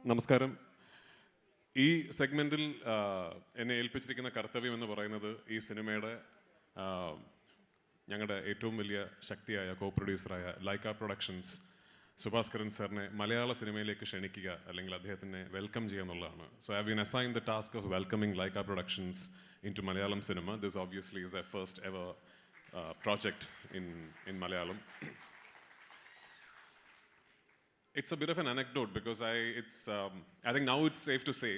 നമസ്കാരം. ഈ സെഗ്മെന്റിൽ എന്നെ ഏൽപ്പിച്ചിരിക്കുന്ന കർത്തവ്യം എന്ന് പറയുന്നത് ഈ സിനിമയുടെ ഞങ്ങളുടെ ഏറ്റവും വലിയ ശക്തിയായ കോ പ്രൊഡ്യൂസറായ ലൈക്ക പ്രൊഡക്ഷൻസ് സുഭാസ്കരൻ സാറിനെ മലയാള സിനിമയിലേക്ക് ക്ഷണിക്കുക അല്ലെങ്കിൽ അദ്ദേഹത്തിനെ വെൽക്കം ചെയ്യുക എന്നുള്ളതാണ്. So I have been assigned the task of welcoming Lyca productions into Malayalam cinema. This obviously is a first ever project in Malayalam. It's a bit of an anecdote because I think now it's safe to say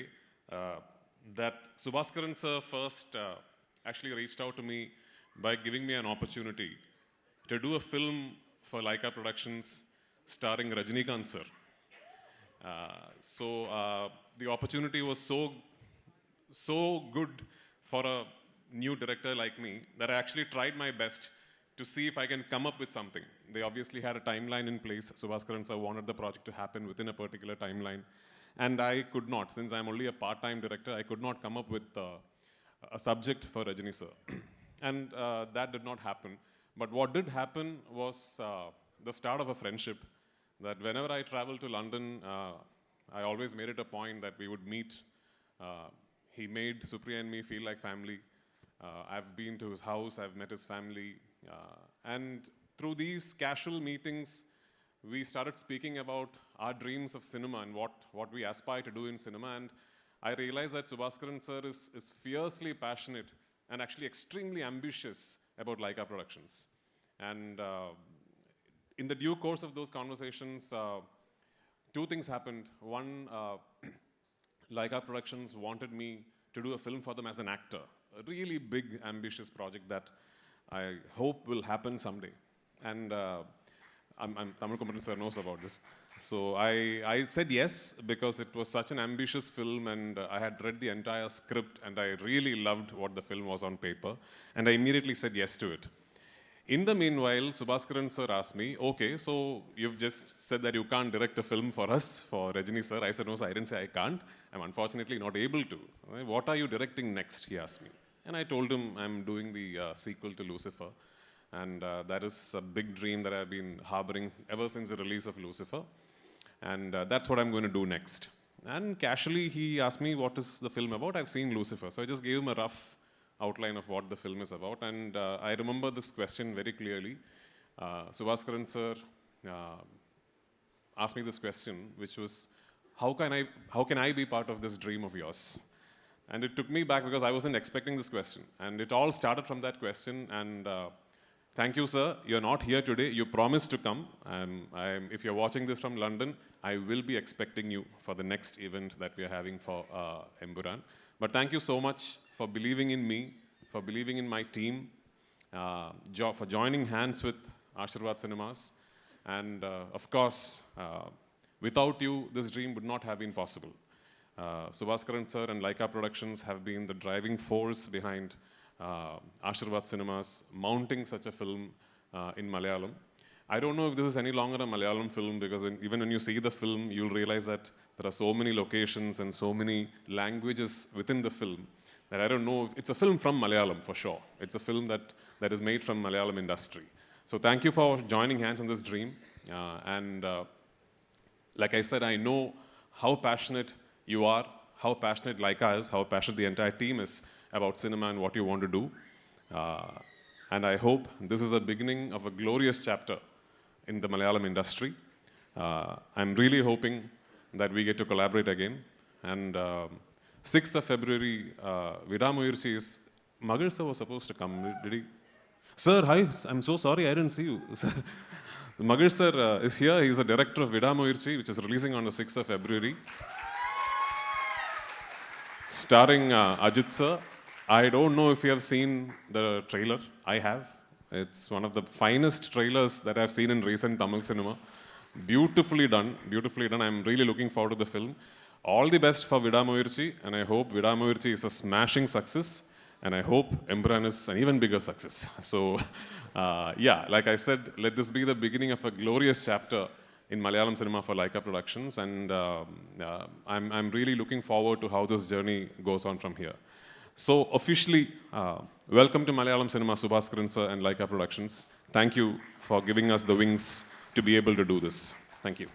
that Subhaskaran sir first actually reached out to me by giving me an opportunity to do a film for Laika Productions starring Rajinikanth sir. So the opportunity was so good for a new director like me that I actually tried my best to see if I can come up with something. They obviously had a timeline in place. Subhaskaran sir wanted the project to happen within a particular timeline. And I could not, since I'm only a part-time director, I could not come up with a subject for Rajini sir. And that did not happen. But what did happen was the start of a friendship, that whenever I traveled to London, I always made it a point that we would meet. He made Supriya and me feel like family. I've been to his house, I've met his family. And through these casual meetings, we started speaking about our dreams of cinema and what we aspire to do in cinema. And I realized that Subhaskaran sir is fiercely passionate and actually extremely ambitious about Laika Productions. And in the due course of those conversations, two things happened. One, Laika Productions wanted me to do a film for them as an actor. A really big, ambitious project that I hope will happen someday. And Tamil Kumaran sir knows about this. So I said yes because it was such an ambitious film, and I had read the entire script and I really loved what the film was on paper, and I immediately said yes to it. In the meanwhile, Subhaskaran sir asked me, okay, so you've just said that you can't direct a film for us, for Rajini sir. I said, no sir, I didn't say I can't. I'm unfortunately not able to. What are you directing next, he asked me. And I told him I'm doing the sequel to Lucifer. And that is a big dream that I've been harboring ever since the release of Lucifer. And that's what I'm going to do next. And casually he asked me, what is the film about? I've seen Lucifer. So I just gave him a rough outline of what the film is about. And I remember this question very clearly. Subhaskaran sir asked me this question, which was, how can I be part of this dream of yours? And it took me back because I wasn't expecting this question. And it all started from that question. And thank you, sir. You're not here today. You promised to come. If you're watching this from London, I will be expecting you for the next event that we are having for Emburan. But thank you so much for believing in me, for believing in my team, for joining hands with Ashirwad Cinemas. And of course, without you, this dream would not have been possible. Subhaskaran sir and Laika Productions have been the driving force behind Ashirwad Cinemas mounting such a film in Malayalam. I don't know if this is any longer a Malayalam film, because even when you see the film, you'll realize that there are so many locations and so many languages within the film that I don't know if it's a film from Malayalam for sure. It's a film that is made from Malayalam industry. So thank you for joining hands on this dream. And like I said, I know how passionate you are, how passionate Laika is, how passionate the entire team is about cinema and what you want to do. And I hope this is a beginning of a glorious chapter in the Malayalam industry. I'm really hoping that we get to collaborate again. And 6th of February, Vidamuyirchi is... Magar sir was supposed to come. Did he? Sir, hi. I'm so sorry, I didn't see you. Magar sir is here. He's the director of Vidamuyirchi, which is releasing on the 6th of February. Starring Ajit sir. I don't know if you have seen the trailer. I have. It's one of the finest trailers that I've seen in recent Tamil cinema. Beautifully done, beautifully done. I'm really looking forward to the film. All the best for Vidamuyirchi, and I hope Vidamuyirchi is a smashing success, and I hope Emburan is an even bigger success. So, yeah, like I said, let this be the beginning of a glorious chapter in Malayalam cinema for Laika Productions, and I'm really looking forward to how this journey goes on from here. So officially, welcome to Malayalam cinema, Subhaskaran sir and Laika Productions. Thank you for giving us the wings to be able to do this. Thank you.